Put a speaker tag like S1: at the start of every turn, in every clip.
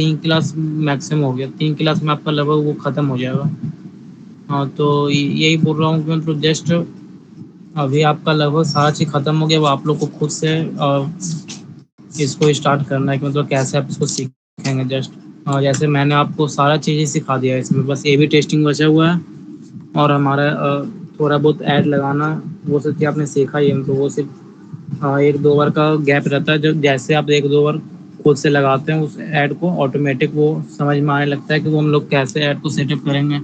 S1: 3 class maximum हो गया, 3 class में आपका लगभग वो खत्म हो जाएगा। हाँ, तो यही बोल रहा हूँ कि मतलब जस्ट अभी आपका लगभग सारा चीज़ खत्म हो गया, अब आप लोग को खुद से इसको स्टार्ट करना है कि मतलब कैसे आप इसको सीखेंगे जस्ट। जैसे मैंने आपको सारा चीज़ ही सिखा दिया है इसमें, बस ए बी टेस्टिंग बचा हुआ है और हमारा थोड़ा बहुत ऐड लगाना, वो सब चीज़ आपने सीखा ही है, तो वो सिर्फ एक दो बार का गैप रहता है, जब जैसे आप एक दो बार खुद से लगाते हैं उस ऐड को, ऑटोमेटिक वो समझ में आने लगता है कि वो हम लोग कैसे ऐड को सेटअप करेंगे।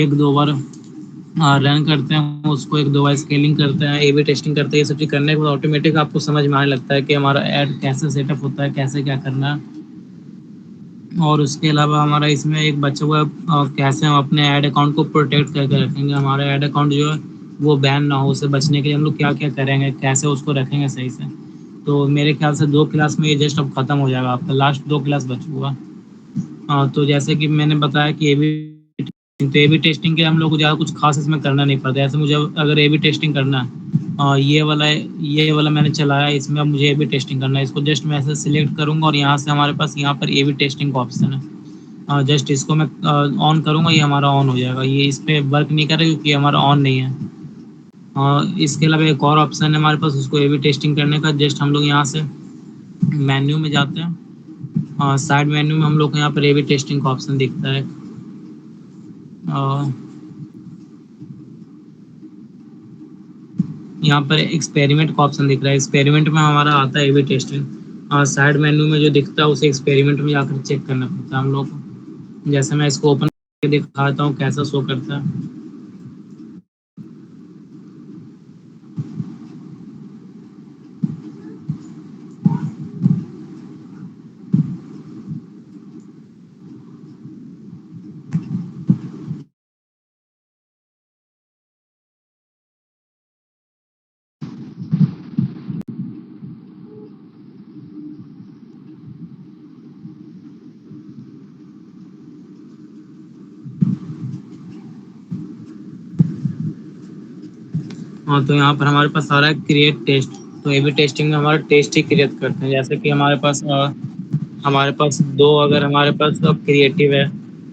S1: एक दो बार रन करते हैं उसको, एक दो बार स्केलिंग करते हैं, ए बी टेस्टिंग करते हैं, ये सब चीज़ करने के बाद ऑटोमेटिक आपको समझ में आने लगता है कि हमारा ऐड कैसे सेटअप होता है, कैसे क्या करना है। और उसके अलावा हमारा इसमें एक बचा हुआ कैसे हम अपने ऐड अकाउंट को प्रोटेक्ट करके रखेंगे, हमारा ऐड अकाउंट जो है वो बैन ना हो, उससे बचने के लिए हम लोग क्या क्या करेंगे, कैसे उसको रखेंगे सही से। तो मेरे ख्याल से 2 क्लास में ये जस्ट अब खत्म हो जाएगा, आपका लास्ट 2 क्लास बचा हुआ। तो जैसे कि मैंने बताया कि ए बी टेस्टिंग के हम लोग को ज़्यादा कुछ खास इसमें करना नहीं पड़ता है। ऐसे मुझे अगर ए बी टेस्टिंग करना है, ये वाला मैंने चलाया, इसमें अब मुझे ए बी टेस्टिंग करना है, इसको जस्ट मैं ऐसे सिलेक्ट करूँगा और यहाँ से हमारे पास यहाँ पर ए बी टेस्टिंग का ऑप्शन है। जस्ट इसको मैं ऑन करूँगा, ये हमारा ऑन हो जाएगा। ये इस पर वर्क नहीं कर रहा क्योंकि हमारा ऑन नहीं है। इसके अलावा एक और ऑप्शन है हमारे पास उसको ए बी टेस्टिंग करने का, जस्ट हम लोग यहाँ से मेन्यू में जाते हैं, साइड मेन्यू में हम लोग को यहाँ पर ए बी टेस्टिंग का ऑप्शन दिखता है। यहाँ पर एक्सपेरिमेंट का ऑप्शन दिख रहा है, एक्सपेरिमेंट में हमारा आता है ए बी टेस्टिंग, और साइड मेन्यू में जो दिखता है उसे एक्सपेरिमेंट में जाकर चेक करना पड़ता है हम लोग को। जैसे मैं इसको ओपन करके दिखाता हूँ कैसा शो करता है। हाँ, तो यहाँ पर हमारे पास आ रहा है क्रिएट टेस्ट। तो ए बी टेस्टिंग में हमारा टेस्ट ही क्रिएट करते हैं, जैसे कि हमारे पास दो, अगर हमारे पास क्रिएटिव है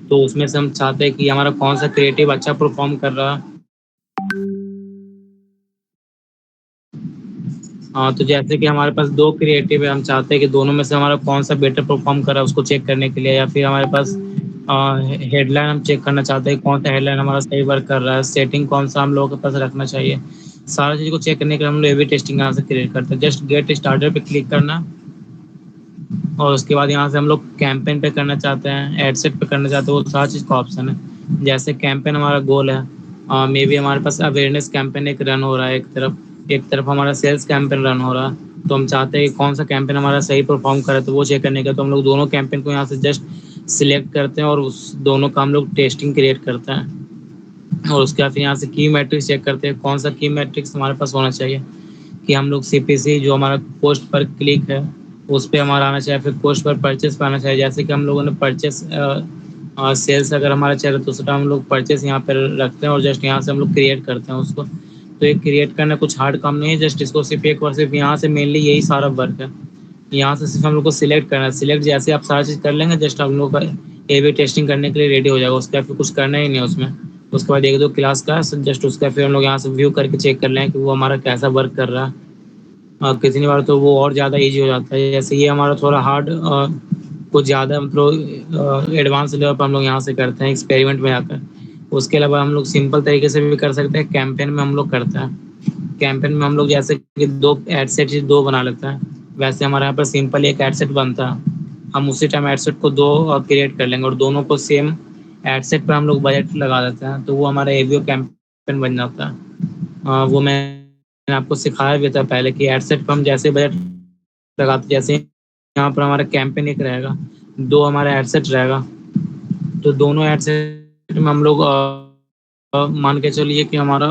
S1: तो उसमें से हम चाहते हैं कि हमारा कौन सा क्रिएटिव अच्छा परफॉर्म कर रहा है। हाँ, तो जैसे कि हमारे पास दो क्रिएटिव है, हम चाहते हैं कि दोनों में से हमारा कौन सा बेटर परफॉर्म कर रहा है उसको चेक करने के लिए, या फिर हमारे पास हेडलाइन हम चेक करना चाहते हैं कौन सा हेडलाइन हमारा सही वर्क कर रहा है, सेटिंग कौन सा हम लोगों के पास रखना चाहिए। सारा चीज़ को चेक करने के लिए हम लोग ए बी टेस्टिंग यहाँ से क्रिएट करते हैं। जस्ट गेट स्टार्टर पे क्लिक करना और उसके बाद यहाँ से हम लोग कैंपेन पे करना चाहते हैं, एडसेट पे करना चाहते हैं, वो सारा चीज़ का ऑप्शन है। जैसे कैंपेन हमारा गोल है, मे बी हमारे पास अवेयरनेस कैंपेन एक रन हो रहा है, एक तरफ हमारा सेल्स कैंपेन रन हो रहा है, तो हम चाहते हैं कि कौन सा कैंपेन हमारा सही परफॉर्म करे, तो वो चेक करने का तो हम लोग दोनों कैंपेन को यहाँ से जस्ट सिलेक्ट करते हैं और उस दोनों का हम लोग टेस्टिंग क्रिएट करते हैं। और उसके बाद फिर यहाँ से की मैट्रिक्स चेक करते हैं कौन सा की मैट्रिक्स हमारे पास होना चाहिए, कि हम लोग सीपीसी जो हमारा पोस्ट पर क्लिक है उस पर हमारा आना चाहिए, फिर पोस्ट पर परचेस पर आना चाहिए। जैसे कि हम लोगों ने परचेस सेल्स अगर हमारा चाहिए तो उसका हम लोग परचेस यहाँ पर रखते हैं और जस्ट यहाँ से हम लोग क्रिएट करते हैं उसको। तो ये क्रिएट करना कुछ हार्ड काम नहीं है, जस्ट इसको सिर्फ एक बार सिर्फ यहाँ से मेनली यही सारा वर्क है। यहाँ से सिर्फ हम लोग को सिलेक्ट करना है, सिलेक्ट जैसे आप सारा चीज़ कर लेंगे जस्ट हम लोग का ए बी टेस्टिंग करने के लिए रेडी हो जाएगा। उसके बाद फिर कुछ करना ही नहीं है उसमें। उसके बाद एक दो क्लास का जस्ट उसका फिर हम लोग यहाँ से व्यू करके चेक कर लें कि वो हमारा कैसा वर्क कर रहा है। कितनी बार तो वो और ज़्यादा ईजी हो जाता है, जैसे ये हमारा थोड़ा हार्ड कुछ ज़्यादा मतलब एडवांस लेवल पर हम लोग यहाँ से करते हैं एक्सपेरिमेंट में आकर। उसके अलावा हम लोग सिंपल तरीके से भी कर सकते हैं, कैंपेन में हम लोग करते हैं। कैंपेन में हम लोग जैसे कि दो एड सेट दो बना लेते हैं, वैसे हमारे यहाँ पर सिंपल एक एड सेट बनता है, हम उसी टाइम एड सेट को दो क्रिएट कर लेंगे और दोनों को सेम एड सेट पर हम लोग बजट लगा देते हैं, तो वो हमारा एबीओ कैंपेन बन जाता है। वो मैंने आपको सिखाया भी था पहले कि एड सेट पर हम जैसे बजट लगाते, जैसे यहाँ पर हमारा कैंपेन एक रहेगा, दो हमारा एड सेट रहेगा, तो दोनों एड सेट में हम लोग मान के चलिए कि हमारा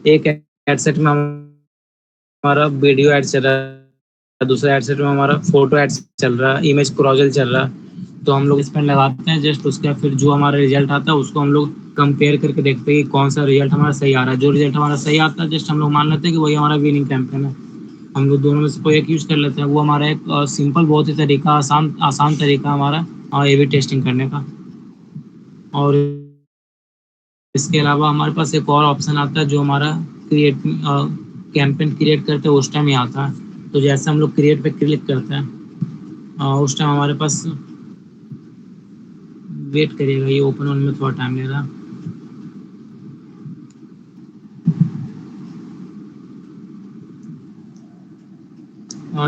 S1: एक एड सेट में हमारा वीडियो ऐड चल रहा है, दूसरा एड सेट में हमारा फोटो ऐड चल रहा है, इमेज क्रोजल चल रहा है। तो हम लोग इस पर लगाते हैं जस्ट, उसका फिर जो हमारा रिजल्ट आता है उसको हम लोग कंपेयर करके देखते हैं कि कौन सा रिजल्ट हमारा सही आ रहा है। जो रिजल्ट हमारा सही आता है जस्ट हम लोग मान लेते हैं कि वही हमारा विनिंग कैंपेन है। हम लोग दोनों में से कोई एक यूज़ कर लेते हैं। वो हमारा एक सिंपल बहुत ही तरीका, आसान आसान तरीका हमारा ए-बी टेस्टिंग करने का। और इसके अलावा हमारे पास एक और ऑप्शन आता है जो हमारा क्रिएट कैंपेन क्रिएट करते हैं उस टाइम ही आता है। तो जैसे हम लोग क्रिएट पे क्लिक करते हैं, उस टाइम हमारे पास, वेट करिएगा, ये ओपन होने में थोड़ा टाइम ले रहा है।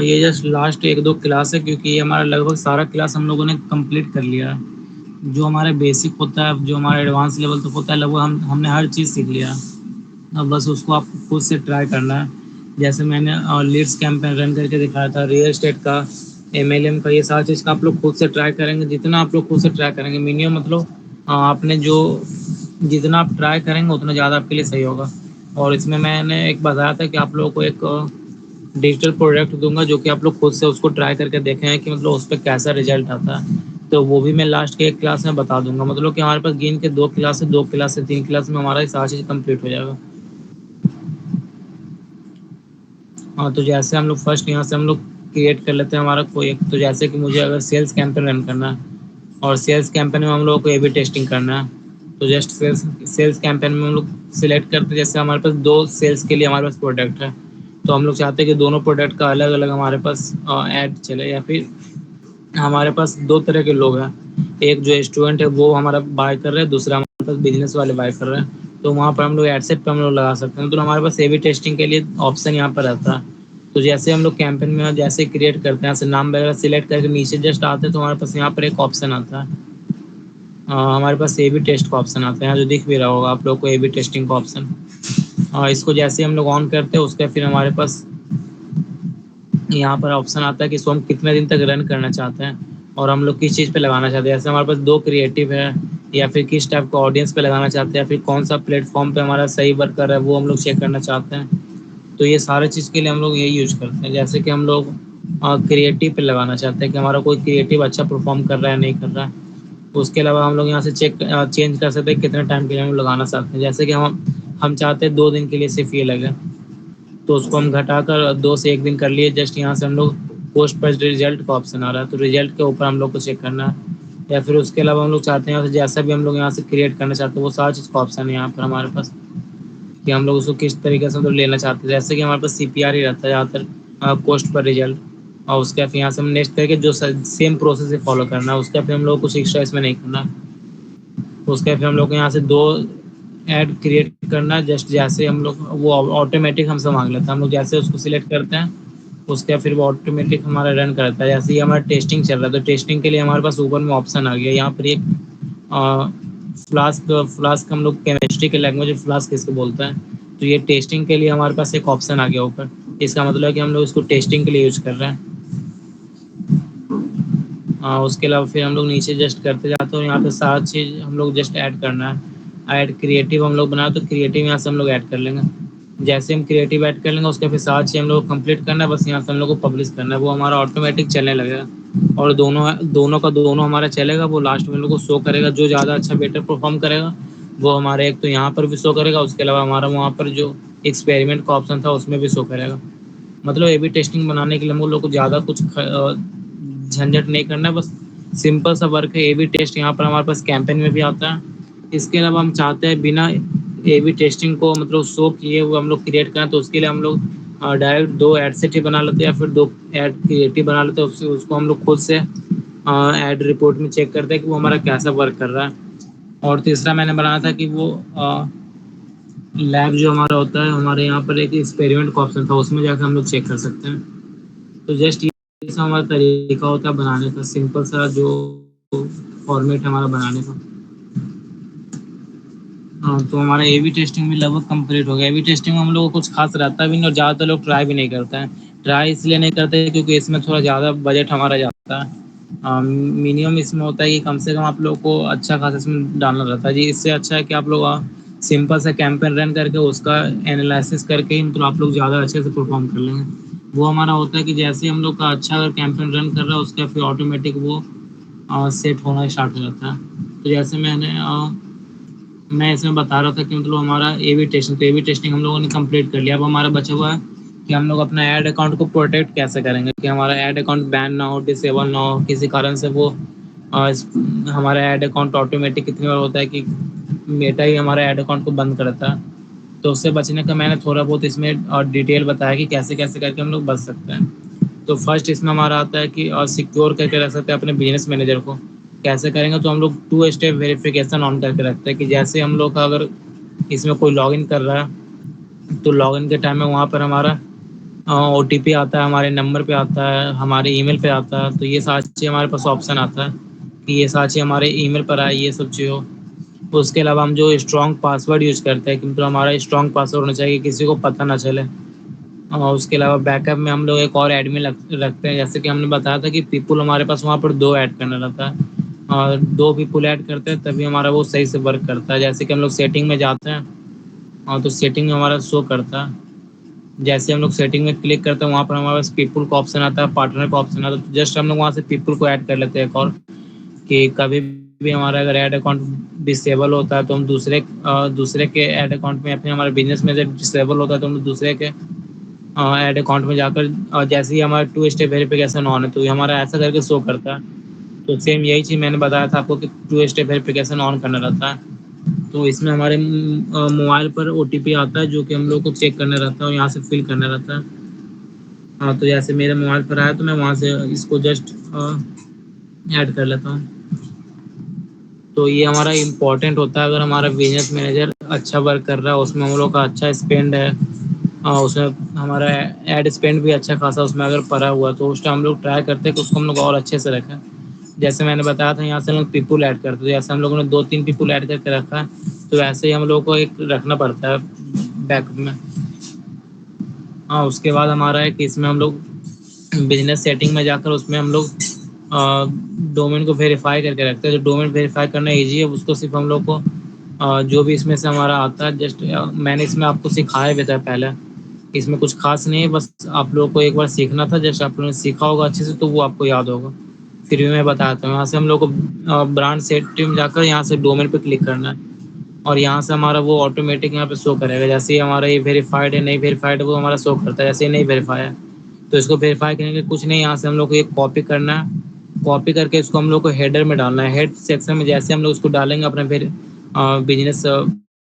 S1: ये जस्ट लास्ट एक दो क्लास है, क्योंकि ये हमारा लगभग सारा क्लास हम लोगों ने कंप्लीट कर लिया है। जो हमारे बेसिक होता है, जो हमारा एडवांस लेवल तक होता है, लगभग हमने हर चीज़ सीख लिया है। अब बस उसको आपको खुद से ट्राई करना है। जैसे मैंने लीड्स कैंपेन रन करके दिखाया था, रियल एस्टेट का, एमएलएम का, ये सारा चीज़ का आप लोग खुद से ट्राई करेंगे। जितना आप लोग खुद से ट्राई करेंगे, मिनिमम मतलब आपने जो जितना आप ट्राई करेंगे उतना ज़्यादा आपके लिए सही होगा। और इसमें मैंने एक बताया था कि आप लोगों को एक डिजिटल प्रोडक्ट दूंगा, जो कि आप लोग खुद से उसको ट्राई करके देखें कि मतलब उस पर कैसा रिजल्ट आता है। तो वो भी मैं लास्ट के एक क्लास में बता दूंगा। मतलब कि हमारे पास गिन के दो क्लास से 3 क्लास में हमारा सारा चीज़ कंप्लीट हो जाएगा। हाँ, तो जैसे हम लोग फर्स्ट यहाँ से हम लोग क्रिएट कर लेते हैं हमारा कोई एक, तो जैसे कि मुझे अगर सेल्स कैंपेन रन करना है, और सेल्स कैंपेन में हम लोगों को ए बी टेस्टिंग करना है, तो जस्ट सेल्स सेल्स कैंपेन में हम लोग सिलेक्ट करते हैं। जैसे हमारे पास दो सेल्स के लिए हमारे पास प्रोडक्ट है, तो हम लोग चाहते हैं कि दोनों प्रोडक्ट का अलग अलग हमारे पास ऐड चले, या फिर हमारे पास दो तरह के लोग हैं। एक जो स्टूडेंट है वो हमारा बाय कर रहे हैं, दूसरा हमारे पास बिजनेस वाले बाय कर रहे हैं। तो वहाँ पर हम लोग एडसेट पे हम लोग लगा सकते हैं। तो हमारे पास ए बी टेस्टिंग के लिए ऑप्शन यहाँ पर रहता है। तो जैसे हम लोग कैंपेन में जैसे क्रिएट करते हैं, नाम वगैरह सिलेक्ट करके नीचे जस्ट आते हैं, तो हमारे पास यहाँ पर एक ऑप्शन आता है। हमारे पास ए बी टेस्ट का ऑप्शन आता है यहाँ, जो दिख भी रहा होगा आप लोग को, ए बी टेस्टिंग का ऑप्शन। इसको जैसे हम लोग ऑन करते हैं, उसके फिर हमारे पास यहाँ पर ऑप्शन आता है कि इसको हम कितने दिन तक रन करना चाहते हैं, और हम लोग किस चीज़ पे लगाना चाहते हैं। जैसे हमारे पास दो क्रिएटिव है, या फिर किस टाइप का ऑडियंस पे लगाना चाहते हैं, या फिर कौन सा प्लेटफॉर्म पे हमारा सही वर्क कर रहा है वो हम लोग चेक करना चाहते हैं। तो ये सारे चीज़ के लिए हम लोग यही यूज करते हैं। जैसे कि हम लोग क्रिएटिव पे लगाना चाहते हैं कि हमारा कोई क्रिएटिव अच्छा परफॉर्म कर रहा है नहीं कर रहा है। उसके अलावा हम लोग यहाँ से चेंज कर सकते हैं कितने टाइम के लिए हम लगाना चाहते हैं। जैसे कि हम चाहते हैं 2 दिन के लिए सिर्फ ये लगे, तो उसको हम घटाकर 2 से 1 दिन कर लिए। जस्ट यहाँ से हम लोग पोस्ट पर रिजल्ट का ऑप्शन आ रहा है, तो रिजल्ट के ऊपर हम लोग को चेक करना है। या फिर उसके अलावा हम लोग चाहते हैं जैसा भी हम लोग यहाँ से क्रिएट करना चाहते हैं, वो सारा चीज़ का ऑप्शन है यहाँ पर हमारे पास, कि हम लोग उसको किस तरीके से हम लोग लेना चाहते हैं। जैसे कि हमारे पास CPR ही रहता है ज़्यादातर, पोस्ट पर रिजल्ट। और उसके फिर यहाँ से हम नेक्स्ट करके जो सेम प्रोसेस से फॉलो करना है, उसका फिर हम लोग कुछ एक्स्ट्रा इसमें नहीं करना। उसके फिर हम लोग को यहाँ से दो ऐड क्रिएट करना है। जस्ट जैसे हम लोग वो ऑटोमेटिक हमसे मांग लेता है, हम लोग जैसे उसको सिलेक्ट करते हैं, उसके फिर वो ऑटोमेटिक हमारा रन करता है। जैसे ही हमारा टेस्टिंग चल रहा है, तो टेस्टिंग के लिए हमारे पास ऊपर में ऑप्शन आ गया यहाँ पर एक फ्लास्क। फ्लास्क हम लोग केमिस्ट्री के लैंग्वेज फ्लास्क इसको बोलते हैं। तो ये टेस्टिंग के लिए हमारे पास एक ऑप्शन आ गया ऊपर। इसका मतलब है कि हम लोग इसको टेस्टिंग के लिए यूज कर रहे हैं। उसके अलावा फिर हम लोग नीचे जस्ट करते जाते हैं, और यहाँ पे सारा चीज़ हम लोग जस्ट ऐड करना है। ऐड क्रिएटिव हम लोग बनाए, तो क्रिएटिव यहाँ से हम लोग ऐड कर लेंगे। जैसे हम क्रिएटिव ऐड कर लेंगे, उसके फिर सारा चीज़ हम लोग कंप्लीट करना है। बस यहाँ से हम लोग को पब्लिश करना है, वो हमारा ऑटोमेटिक चलने लगेगा। और दोनों दोनों का दोनों हमारा चलेगा। वो लास्ट में हम लोग को शो करेगा, जो ज़्यादा अच्छा बेटर परफॉर्म करेगा वो हमारे एक तो यहाँ पर भी शो करेगा। उसके अलावा हमारा वहाँ पर जो एक्सपेरिमेंट का ऑप्शन था उसमें भी शो करेगा। मतलब ए बी टेस्टिंग बनाने के लिए हम लोग को ज़्यादा कुछ झंझट नहीं करना है, बस सिंपल सा वर्क है। ए बी टेस्ट यहाँ पर हमारे पास कैंपेन में भी आता है। इसके अलावा हम चाहते हैं बिना ए बी टेस्टिंग को मतलब शो किए हुए हम लोग क्रिएट करें, तो उसके लिए हम लोग डायरेक्ट दो एड सेट ही बना लेते हैं, या फिर दो एड क्रिएटिव बना लेते हैं। उसको हम लोग खुद से एड रिपोर्ट में चेक करते हैं कि वो हमारा कैसा वर्क कर रहा है। और तीसरा मैंने बनाया था कि वो लैब जो हमारा होता है, हमारे यहाँ पर एक एक्सपेरिमेंट का ऑप्शन था, उसमें जाकर हम लोग चेक कर सकते हैं। तो जस्ट ये सा हमारा तरीका होता है बनाने का, सिंपल सा जो फॉर्मेट है हमारा बनाने का। हाँ, तो हमारा ए बी टेस्टिंग भी लगभग कंप्लीट हो गया। ए बी टेस्टिंग में हम लोग को कुछ खास रहता भी नहीं, और ज़्यादातर लोग ट्राई भी नहीं करते हैं। ट्राई इसलिए नहीं करते क्योंकि इसमें थोड़ा ज़्यादा बजट हमारा जाता है। मिनिमम इसमें होता है कि कम से कम आप लोग को अच्छा खासा इसमें डालना रहता है जी। इससे अच्छा है कि आप लोग सिंपल सा कैंपेन रन करके उसका एनालिसिस करके ही मतलब आप लोग ज़्यादा अच्छे से परफॉर्म कर लेंगे। वो हमारा होता है कि जैसे हम लोग का अच्छा अगर कैंपेन रन कर रहा है, उसका फिर ऑटोमेटिक वो सेट होना स्टार्ट हो जाता है। तो जैसे मैं इसमें बता रहा था कि मतलब हमारा ए बी टेस्टिंग हम लोगों ने कंप्लीट कर लिया। अब हमारा बचा हुआ है कि हम लोग अपना ऐड अकाउंट को प्रोटेक्ट कैसे करेंगे कि हमारा ऐड अकाउंट बैन ना हो, डिसेबल ना हो किसी कारण से। वो हमारा ऐड अकाउंट ऑटोमेटिक कितनी बार होता है कि मेटा ही हमारा ऐड अकाउंट को बंद करता है। तो उससे बचने का मैंने थोड़ा बहुत इसमें और डिटेल बताया कि कैसे कैसे करके हम लोग बच सकते हैं। तो फर्स्ट इसमें हमारा आता है कि सिक्योर करके रख सकते हैं अपने बिजनेस मैनेजर को। कैसे करेंगे, तो हम लोग 2 स्टेप वेरिफिकेशन ऑन करके रखते हैं कि जैसे हम लोग का अगर इसमें कोई लॉगिन कर रहा है तो लॉगिन के टाइम में वहाँ पर हमारा OTP आता है, हमारे नंबर पे आता है, हमारे ईमेल पे आता है। तो ये सारी चीज़ हमारे पास ऑप्शन आता है कि ये सारी चीज़ हमारे ईमेल पर आए, ये सब चीज़ हो। उसके अलावा हम जो स्ट्रॉन्ग पासवर्ड यूज़ करते हैं कि मतलब हमारा स्ट्रॉन्ग पासवर्ड होना चाहिए, किसी को पता ना चले। और उसके अलावा बैकअप में हम लोग एक और एडमिन रखते हैं, जैसे कि हमने बताया था कि पीपल हमारे पास वहाँ पर 2 ऐड करना रहता है। और 2 पीपल ऐड करते हैं तभी हमारा वो सही से वर्क करता है। जैसे कि हम लोग सेटिंग में जाते हैं और तो सेटिंग में हमारा शो करता है। जैसे हम लोग सेटिंग में क्लिक करते हैं वहाँ पर हमारे पास पीपल का ऑप्शन आता है, पार्टनर का ऑप्शन आता है। तो जस्ट हम लोग वहाँ से पीपल को ऐड कर लेते हैं एक और, कि कभी भी हमारा अगर ऐड अकाउंट डिसेबल होता है तो हम दूसरे के ऐड अकाउंट में या फिर हमारे बिजनेस में जब डिसेबल होता है तो हम दूसरे के ऐड अकाउंट में जाकर जैसे ही हमारा 2 स्टेप वेरिफिकेशन ऑन है तो ये हमारा ऐसा करके शो करता है। तो सेम यही चीज़ मैंने बताया था आपको कि 2 स्टेप वेरिफिकेशन ऑन करना रहता है। तो इसमें हमारे मोबाइल पर OTP आता है जो कि हम लोग को चेक करना रहता है और यहाँ से फिल करना रहता है। हाँ, तो जैसे मेरे मोबाइल पर आया तो मैं वहाँ से इसको जस्ट ऐड कर लेता हूँ। तो ये हमारा इम्पोर्टेंट होता है, अगर हमारा बिजनेस मैनेजर अच्छा वर्क कर रहा है, उसमें हम लोग का अच्छा स्पेंड है, उसमें हमारा एड स्पेंड भी अच्छा खासा उसमें अगर पड़ा हुआ तो उस टाइम हम लोग ट्राई करते हैं कि उसको हम लोग और अच्छे से रखें। जैसे मैंने बताया था यहाँ से हम लोग पीपल ऐड करते हैं, जैसे हम लोगों ने 2-3 पीपल ऐड करके रखा है तो ऐसे ही हम लोग को एक रखना पड़ता है बैकअप में। हाँ, उसके बाद हमारा है कि इसमें हम लोग बिजनेस सेटिंग में जाकर उसमें हम लोग डोमेन को वेरीफाई करके रखते हैं। जो डोमेन वेरीफाई करना ईजी है उसको सिर्फ हम लोग को जो भी इसमें से हमारा आता है जस्ट मैंने इसमें आपको सिखाया भी था पहले। इसमें कुछ खास नहीं है, बस आप लोगों को एक बार सीखना था। जस्ट आप लोगों ने सीखा होगा अच्छे से तो वो आपको याद होगा। फिर भी मैं बताता हूँ, यहाँ से हम लोग को ब्रांड सेटिंग में जाकर यहाँ से डोमेन पे क्लिक करना है और यहाँ से हमारा वो ऑटोमेटिक यहाँ पे शो करेगा। जैसे ही हमारा ये वेरीफाइड है नहीं वेरीफाइड है वो हमारा शो करता है। जैसे ही नहीं वेरीफाई है तो इसको वेरीफाई करने के कुछ नहीं, यहाँ से हम लोग को ये कॉपी करना है। कॉपी करके इसको हम लोग को हेडर में डालना है। हेड सेक्शन में जैसे हम लोग उसको डालेंगे अपने फिर बिजनेस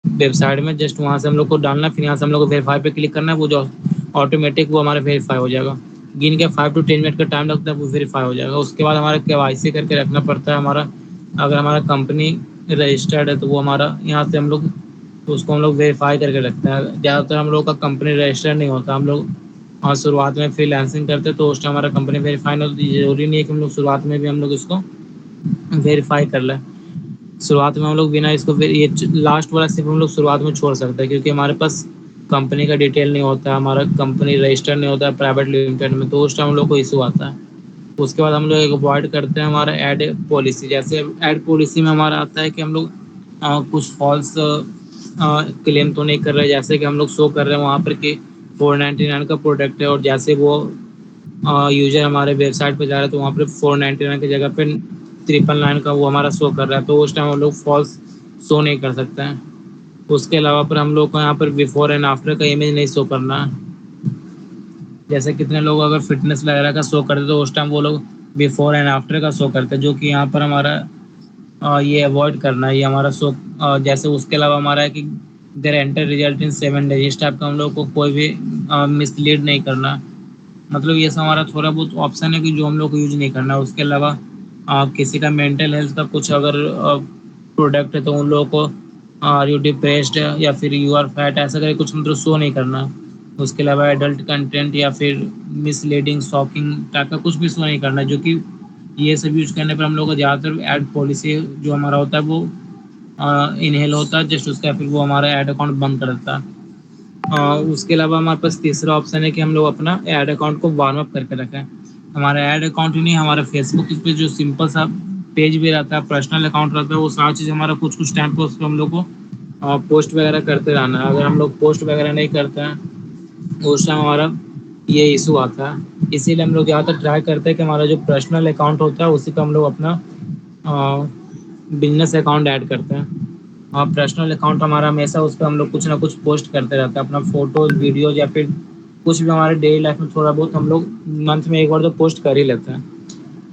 S1: वेबसाइट में, जस्ट वहाँ से हम लोग को डालना है। फिर यहाँ से हम लोग को वेरीफाई पे क्लिक करना है, वो जो ऑटोमेटिक वो हमारा वेरीफाई हो जाएगा। गिन के 5 to 10 मिनट का टाइम लगता है, वो वेरीफाई हो जाएगा। उसके बाद हमारा KYC करके रखना पड़ता है। हमारा अगर हमारा कंपनी रजिस्टर्ड है तो वो हमारा यहाँ से हम लोग उसको हम लोग वेरीफाई करके रखते हैं। ज़्यादातर हम लोग का कंपनी रजिस्टर्ड नहीं होता, हम लोग शुरुआत में फ्रीलांसिंग करते तो उस टाइम हमारा कंपनी वेरीफाई नहीं होती। जरूरी नहीं है कि हम लोग शुरुआत में भी हम लोग इसको वेरीफाई कर लें। शुरुआत में हम लोग बिना इसको ये लास्ट वाला सिर्फ हम लोग शुरुआत में छोड़ सकते हैं क्योंकि हमारे पास कंपनी का डिटेल नहीं होता, हमारा कंपनी रजिस्टर्ड नहीं होता है प्राइवेट लिमिटेड में, तो उस टाइम हम लोग को इशू आता है। उसके बाद हम लोग एक अवॉइड करते हैं हमारा ऐड पॉलिसी। जैसे ऐड पॉलिसी में हमारा आता है कि हम लोग कुछ फॉल्स क्लेम तो नहीं कर रहे। जैसे कि हम लोग शो कर रहे हैं वहाँ पर कि 499 का प्रोडक्ट है और जैसे वो यूजर हमारे वेबसाइट पे जा रहा है तो वहाँ पर 499 की जगह पे 999 का वो हमारा शो कर रहा है, तो उस टाइम हम लोग फॉल्स शो नहीं कर सकते हैं। उसके अलावा पर हम लोग को यहाँ पर बिफोर एंड आफ्टर का इमेज नहीं शो करना है। जैसे कितने लोग अगर फिटनेस वगैरह का शो करते तो उस टाइम वो लोग बिफोर एंड आफ्टर का शो करते हैं, जो कि यहाँ पर हमारा ये अवॉइड करना है। ये हमारा शो जैसे उसके अलावा हमारा है कि देर एंटर रिजल्ट इन 7 days, इस टाइप का हम लोग को कोई भी मिसलीड नहीं करना। मतलब ये सब हमारा थोड़ा बहुत ऑप्शन है कि जो हम लोग को यूज नहीं करना। उसके अलावा किसी का मेंटल हेल्थ का कुछ अगर प्रोडक्ट है तो उन लोगों को आर यू डिप्रेस्ड या फिर यू आर फैट ऐसा करके कुछ मतलब शो नहीं करना। उसके अलावा एडल्ट कंटेंट या फिर मिसलीडिंग शॉकिंग टाइप का कुछ भी शो नहीं करना, जो कि ये सब यूज करने पर हम लोग को ज़्यादातर ऐड पॉलिसी जो हमारा होता है वो इनहेल होता है जस्ट उसका, फिर वो हमारा ऐड अकाउंट बंद कर देता है। उसके अलावा हमारे पास तीसरा ऑप्शन है कि हम लोग अपना ऐड अकाउंट को वार्म अप करके रखें। हमारा ऐड अकाउंट ही नहीं, हमारा फेसबुक पे जो सिंपल सा पेज भी रहता है, पर्सनल अकाउंट रहता है, वो सारी चीज़ हमारा कुछ कुछ टाइम पे उस पर हम लोग को पोस्ट वगैरह करते रहना है। अगर हम लोग पोस्ट वगैरह नहीं करते हैं तो उस टाइम हमारा ये इशू आता है। इसीलिए हम लोग ज़्यादातर ट्राई करते हैं कि हमारा जो पर्सनल अकाउंट होता है उसी पर हम लोग अपना बिजनेस अकाउंट ऐड करते हैं। पर्सनल अकाउंट हमारा हमेशा उस पर हम लोग कुछ ना कुछ पोस्ट करते रहते हैं, अपना फोटोज वीडियोज या फिर कुछ भी हमारे डेली लाइफ में थोड़ा बहुत हम लोग मंथ में एक बार तो पोस्ट कर ही लेते हैं।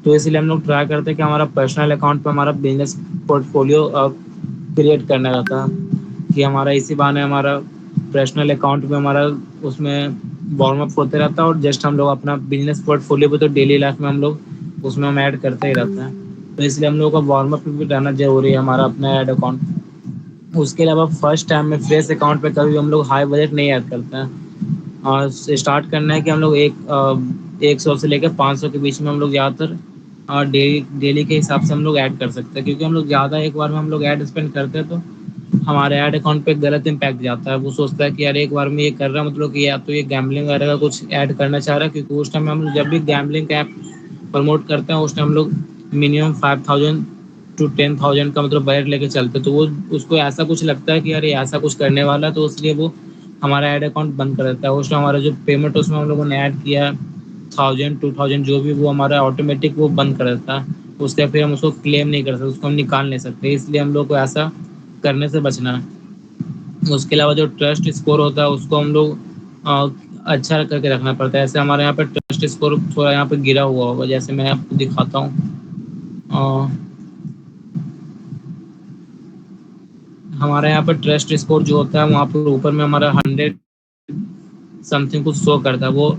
S1: तो इसलिए हम लोग ट्राई करते हैं कि हमारा पर्सनल अकाउंट पे हमारा बिजनेस पोर्टफोलियो क्रिएट करना रहता है, कि हमारा इसी बहाने हमारा पर्सनल अकाउंट में हमारा उसमें वार्म अप होते रहता है, और जस्ट हम लोग अपना बिजनेस पोर्टफोलियो पे तो डेली लाइफ में हम लोग उसमें हम ऐड करते ही रहते हैं। तो इसलिए हम लोग का वार्म अप भी रहना जरूरी है हमारा अपना ऐड अकाउंट। उसके अलावा फर्स्ट टाइम में फ्रेश अकाउंट पे कभी हम लोग हाई बजट नहीं ऐड करते हैं। और स्टार्ट करना है कि हम लोग 100 से लेकर 500 के बीच में हम लोग ज़्यादातर डेली डेली के हिसाब से हम लोग ऐड कर सकते हैं, क्योंकि हम लोग ज़्यादा एक बार में हम लोग ऐड स्पेंड करते हैं तो हमारे ऐड अकाउंट पे गलत इम्पैक्ट जाता है। वो सोचता है कि यार एक बार में ये कर रहा है, मतलब कि या तो ये गैम्बलिंग वगैरह का कुछ ऐड करना चाह रहा है, क्योंकि उस टाइम हम लोग जब भी गैम्बलिंग का ऐप प्रमोट करते हैं उस टाइम हम लोग मिनिमम 5,000 to 10,000 का मतलब बजट लेके चलते हैं। तो वो उसको ऐसा कुछ लगता है कि यार ये ऐसा कुछ करने वाला है, तो इसलिए वो हमारा ऐड अकाउंट बंद कर देता है। उस टाइम हमारा जो पेमेंट उसमें हम लोगों ने ऐड किया 1,000 2,000 जो भी, वो हमारा ऑटोमेटिक वो बंद कर देता है। उसके फिर हम उसको क्लेम नहीं कर सकते, उसको हम निकाल नहीं सकते, इसलिए हम लोग को ऐसा करने से बचना है। उसके अलावा जो ट्रस्ट स्कोर होता है उसको हम लोग अच्छा करके रखना पड़ता है। ऐसे हमारे यहाँ पे ट्रस्ट स्कोर थोड़ा यहाँ पे गिरा हुआ होगा, जैसे मैं आपको दिखाता हूँ। अ, हमारे यहाँ पे ट्रस्ट स्कोर जो होता है वहाँ पर ऊपर में हमारा 100 समथिंग कुछ शो करता है। वो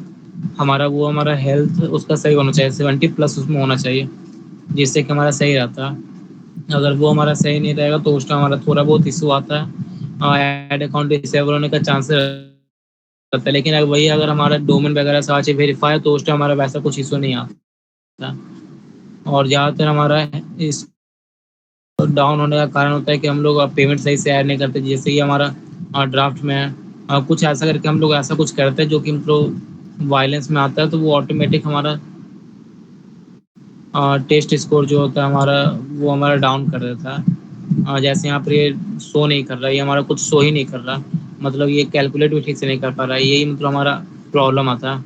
S1: हमारा हेल्थ उसका सही होना चाहिए, 70+ उसमें होना चाहिए, जिससे कि हमारा सही रहता है। अगर वो हमारा सही नहीं रहेगा तो उस टाइम हमारा थोड़ा बहुत इशू आता है, ऐड अकाउंट डिसेबल होने का चांसेस रहता है। लेकिन अगर वही अगर हमारा डोमेन वगैरह सारा चीज वेरीफाई है तो उस टाइम हमारा वैसा कुछ इशू नहीं आता। और ज़्यादातर हमारा इस डाउन होने का कारण होता है कि हम लोग पेमेंट सही से ऐड नहीं करते, जैसे कि हमारा ड्राफ्ट में है कुछ ऐसा करके हम लोग ऐसा कुछ करते हैं जो कि मतलब वायलेंस में आता है, तो वो ऑटोमेटिक हमारा टेस्ट स्कोर जो होता है हमारा वो हमारा डाउन कर देता है। जैसे यहाँ पर ये शो नहीं कर रहा, ये हमारा कुछ शो ही नहीं कर रहा, मतलब ये कैलकुलेट भी ठीक से नहीं कर पा रहा है, यही मतलब हमारा प्रॉब्लम आता है।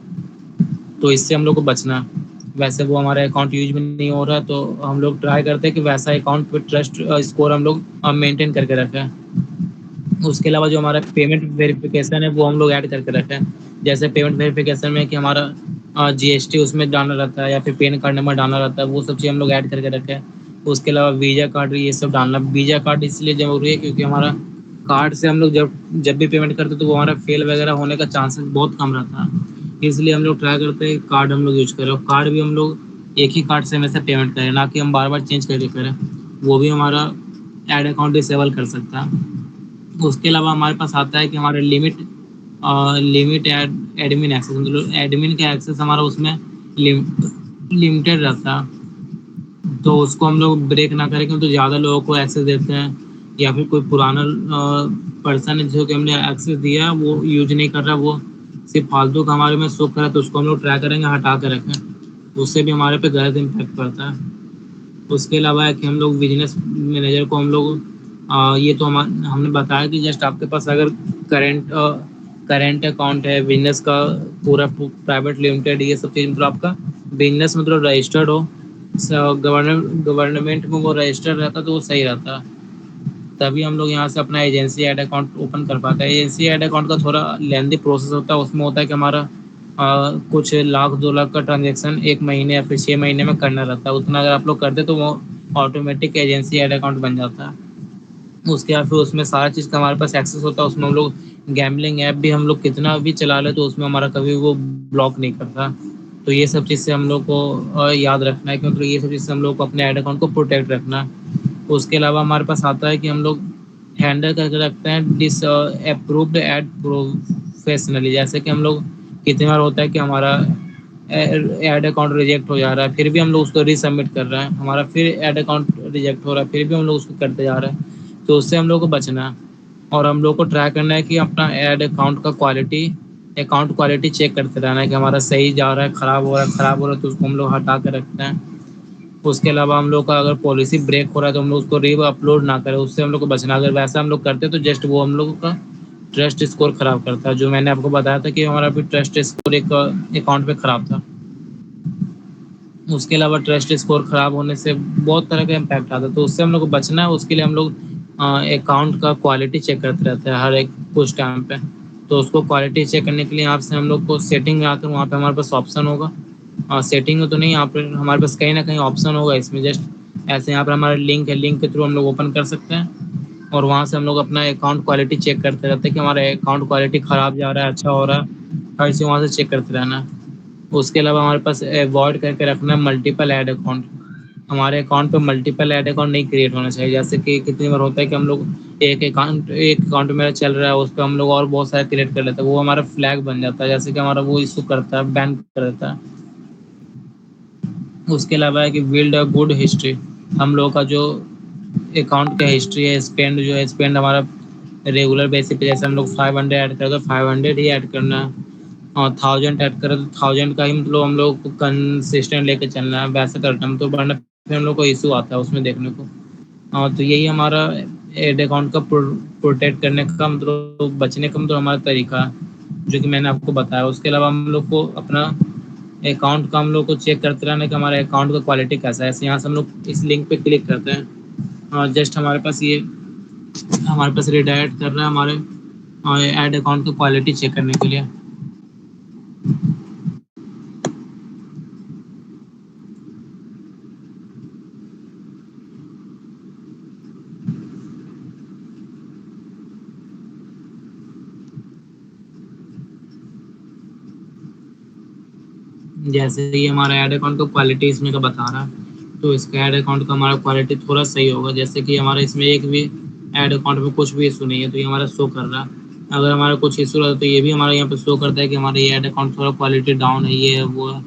S1: तो इससे हम लोग को बचना है। वैसे वो हमारा अकाउंट यूज में नहीं हो रहा, तो हम लोग ट्राई करते हैं कि वैसा अकाउंट पे ट्रस्ट स्कोर हम लोग मेंटेन करके रखें। उसके अलावा जो हमारा पेमेंट वेरिफिकेशन है वो हम लोग ऐड करके रखें। जैसे पेमेंट वेरिफिकेशन में कि हमारा जीएसटी उसमें डालना रहता है या फिर पैन कार्ड नंबर डालना रहता है, वो सब चीज़ हम लोग ऐड करके रखें। उसके अलावा वीज़ा कार्ड ये सब डालना, वीज़ा कार्ड इसलिए ज़रूरी है क्योंकि हमारा कार्ड से हम लोग जब जब भी पेमेंट करते हैं तो वो हमारा फेल वगैरह होने का चांसेस बहुत कम रहता है। इसलिए हम लोग ट्राई करते हैं कार्ड हम लोग यूज करें, और कार्ड भी हम लोग एक ही कार्ड से हमेशा पेमेंट करें, ना कि हम बार बार चेंज करके करें। वो भी हमारा ऐड अकाउंट डिसेबल कर सकता है। उसके अलावा हमारे पास आता है कि हमारे लिमिट एडमिन एक्सेस, मतलब एडमिन का एक्सेस हमारा उसमें लिमिटेड रहता है। तो उसको हम लोग ब्रेक ना करें, क्योंकि तो ज़्यादा लोगों को एक्सेस देते हैं, या फिर कोई पुराना पर्सन है जो कि हमने एक्सेस दिया है वो यूज नहीं कर रहा, वो सिर्फ फालतू का हमारे में शो कर रहा है, तो उसको हम लोग ट्राई करेंगे हटा के रखें। उससे भी हमारे पे गलत इम्पैक्ट पड़ता है। उसके अलावा है कि हम लोग बिजनेस मैनेजर को हम लोग ये तो हमने बताया कि जस्ट आपके पास अगर करेंट करेंट अकाउंट है, बिजनेस का पूरा प्राइवेट लिमिटेड, ये सब चीज़ मतलब आपका बिजनेस मतलब रजिस्टर्ड हो, गवर्नमेंट में वो रजिस्टर्ड रहता तो वो सही रहता। तभी हम लोग यहाँ से अपना एजेंसी ऐड अकाउंट ओपन कर पाते हैं। एजेंसी ऐड अकाउंट का थोड़ा लेंदी प्रोसेस होता है, उसमें होता है कि हमारा कुछ लाख 2 लाख का ट्रांजेक्शन एक महीने या फिर 6 महीने में करना रहता है। उतना अगर आप लोग करते तो वो ऑटोमेटिक एजेंसी ऐड अकाउंट बन जाता है। उसके बाद फिर उसमें सारा चीज़ का हमारे पास एक्सेस होता है, उसमें हम लोग गैम्बलिंग ऐप भी हम लोग कितना भी चला ले तो उसमें हमारा कभी वो ब्लॉक नहीं करता। तो ये सब चीज़ से हम लोग को याद रखना है, क्योंकि ये सब चीज़ से हम लोग को अपने ऐड अकाउंट को प्रोटेक्ट रखना है। उसके अलावा हमारे पास आता है कि हम लोग हैंडल करके रखते हैं डिस अप्रूव्ड एड प्रोफेशनली। जैसे कि हम लोग कितनी बार होता है कि हमारा ऐड अकाउंट रिजेक्ट हो जा रहा है, फिर भी हम लोग उसको रीसबमिट कर रहे हैं, हमारा फिर ऐड अकाउंट रिजेक्ट हो रहा है, फिर भी हम लोग उसको करते जा रहे हैं। तो उससे हम लोग को बचना है, और हम लोग को ट्राई करना है कि अपना ऐड अकाउंट क्वालिटी चेक करते रहना है कि हमारा सही जा रहा है, खराब हो रहा है तो उसको हम लोग हटा कर रखते हैं। उसके अलावा हम लोग का अगर पॉलिसी ब्रेक हो रहा है तो हम लोग उसको री अपलोड ना करें, उससे हम लोग को बचना। अगर वैसा हम लोग करते तो जस्ट वो हम लोग का ट्रस्ट स्कोर खराब करता है, जो मैंने आपको बताया था कि हमारा भी ट्रस्ट स्कोर एक अकाउंट पे खराब था। उसके अलावा ट्रस्ट स्कोर खराब होने से बहुत तरह का इम्पैक्ट आता है, तो उससे हम लोग को बचना है। उसके लिए हम लोग अकाउंट का क्वालिटी चेक करते रहते हैं हर एक कुछ टाइम पे। तो उसको क्वालिटी चेक करने के लिए यहाँ से हम लोग को सेटिंग में आकर वहाँ पे हमारे पास ऑप्शन होगा। सेटिंग में तो नहीं, यहाँ पे हमारे पास कहीं ना कहीं ऑप्शन होगा इसमें, जस्ट ऐसे यहाँ पर हमारा लिंक है, लिंक के थ्रू हम लोग ओपन कर सकते हैं और वहाँ से हम लोग अपना अकाउंट क्वालिटी चेक करते रहते हैं कि हमारा अकाउंट क्वालिटी खराब जा रहा है, अच्छा हो रहा है, हर चीज़ वहाँ से चेक करते रहना है। उसके अलावा हमारे पास अवॉइड करके रखना है मल्टीपल ऐड अकाउंट। हमारे अकाउंट पे मल्टीपल ऐड अकाउंट नहीं क्रिएट होना चाहिए। जैसे कि कितनी बार होता है कि हम लोग एक अकाउंट मेरा चल रहा है, उस पर हम लोग और बहुत सारे क्रिएट कर लेते हैं, वो हमारा फ्लैग बन जाता है, जैसे कि हमारा वो इशू करता है, बैन कर देता है। उसके अलावा है कि बिल्ड अ गुड हिस्ट्री। हम लोग का जो अकाउंट का हिस्ट्री है, स्पेंड जो है, स्पेंड हमारा रेगुलर बेसिस पे, जैसे हम लोग 500 ऐड करें तो 500 ही ऐड करना है, और 1000 ऐड करें तो 1000 का ही मतलब हम लोग को कंसिस्टेंट लेके चलना है, वैसे करना है, तो वरना फिर हम लोग को इशू आता है उसमें देखने को। हाँ, तो यही हमारा एड अकाउंट का प्रोटेक्ट करने का मतलब, बचने का मतलब हमारा तरीका है, जो कि मैंने आपको बताया। उसके अलावा हम लोग को अपना अकाउंट का हम लोग को चेक करते रहना कि हमारे अकाउंट का क्वालिटी कैसा है। ऐसे यहाँ से हम लोग इस लिंक पे क्लिक करते हैं और जस्ट हमारे पास रिडायरेक्ट कर रहा है हमारे ऐड अकाउंट की क्वालिटी चेक करने के लिए। जैसे ये हमारा ऐड अकाउंट का क्वालिटी इसमें का बता रहा है, तो इसका ऐड अकाउंट का हमारा क्वालिटी थोड़ा सही होगा। जैसे कि हमारा इसमें एक भी ऐड अकाउंट में कुछ भी इशू नहीं है, तो ये हमारा शो कर रहा है। अगर हमारा कुछ इशू रहता है तो ये भी हमारा यहाँ पे शो करता है कि हमारा ये ऐड अकाउंट थोड़ा क्वालिटी डाउन है, ये है वो है।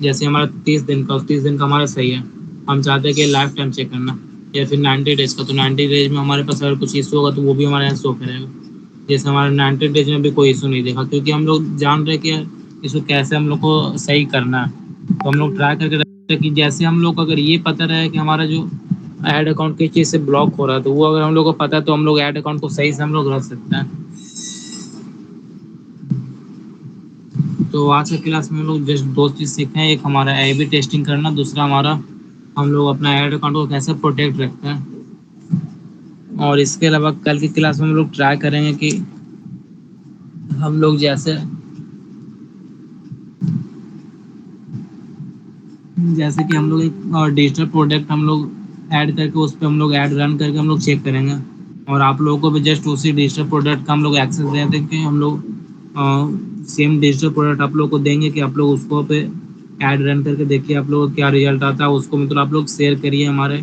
S1: जैसे हमारा 30 दिन का, 30 दिन का हमारा सही है, हम चाहते हैं कि लाइफ टाइम चेक करना, या फिर 90 डेज का, तो 90 डेज में हमारे पास अगर कुछ इशू होगा तो वो भी हमारे यहाँ शो करेगा। जैसे हमारे 90 डेज में भी कोई इशू नहीं देखा, क्योंकि हम लोग जान रहे हैं कि इसको कैसे हम लोग को सही करना है। तो हम लोग ट्राई करके रखते हैं कि जैसे हम लोग को अगर ये पता रहे कि हमारा जो ऐड अकाउंट किस चीज़ से ब्लॉक हो रहा है, तो वो अगर हम लोग को पता है तो हम लोग ऐड अकाउंट को सही से हम लोग रख सकते हैं। तो आज के क्लास में हम लोग जस्ट दो चीज़ सीखे हैं, एक हमारा ए बी टेस्टिंग करना, दूसरा हमारा हम लोग अपना ऐड अकाउंट को कैसे प्रोटेक्ट रखते हैं। और इसके अलावा कल की क्लास में हम लोग ट्राई करेंगे कि हम लोग जैसे जैसे कि हम लोग एक डिजिटल प्रोडक्ट हम लोग ऐड करके उस पर हम लोग ऐड रन करके हम लोग चेक करेंगे, और आप लोगों को भी जस्ट उसी डिजिटल प्रोडक्ट का हम लोग एक्सेस दे देंगे। हम लोग सेम डिजिटल प्रोडक्ट आप लोग को देंगे कि आप लोग उसको पे ऐड रन करके देखिए आप लोग को क्या रिजल्ट आता है, उसको मतलब आप लोग शेयर करिए हमारे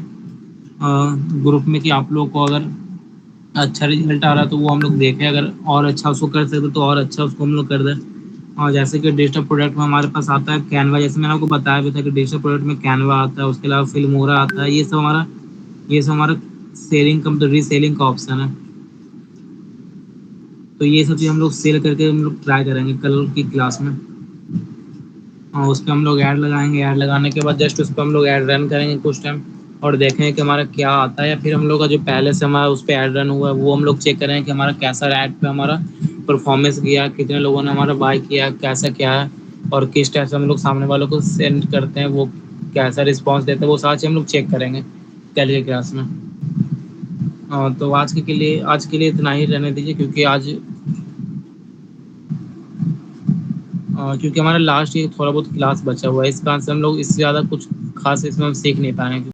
S1: ग्रुप में, कि आप लोग को अगर अच्छा रिजल्ट आ रहा है तो वो हम लोग देखें, अगर और अच्छा उसको कर सकते तो और अच्छा उसको हम लोग कर दें। और जैसे कि डिजिटल प्रोडक्ट में हमारे पास आता है कैनवा, जैसे मैंने आपको बताया भी था कि डिजिटल प्रोडक्ट में कैनवा आता है, उसके अलावा फिल्मोरा आता है, ये सब हमारा सेलिंग का मतलब रीसेलिंग का ऑप्शन है। तो ये सब चीज़ हम लोग सेल करके हम लोग ट्राई करेंगे कल की क्लास में। और उस पर हम लोग ऐड लगाएंगे, ऐड लगाने के बाद जस्ट उस पर हम लोग ऐड रन करेंगे कुछ टाइम, और देखेंगे कि हमारा क्या आता है, या फिर हम लोग का जो पहले से हमारा उस पर ऐड रन हुआ है वो हम लोग चेक करेंगे कि हमारा कैसा ऐड पे हमारा परफॉर्मेंस गया, कितने लोगों ने हमारा बाय किया, कैसा क्या है, और किस टाइप से हम लोग सामने वालों को सेंड करते हैं, वो कैसा रिस्पॉन्स देते हैं, वो सारा चीज़ हम लोग चेक करेंगे कल की क्लास में। तो आज के लिए इतना ही रहने दीजिए, क्योंकि हमारा लास्ट ये थोड़ा बहुत क्लास बचा हुआ है, इस कारण से हम लोग इससे ज़्यादा कुछ खास इसमें हम सीख नहीं पाएंगे।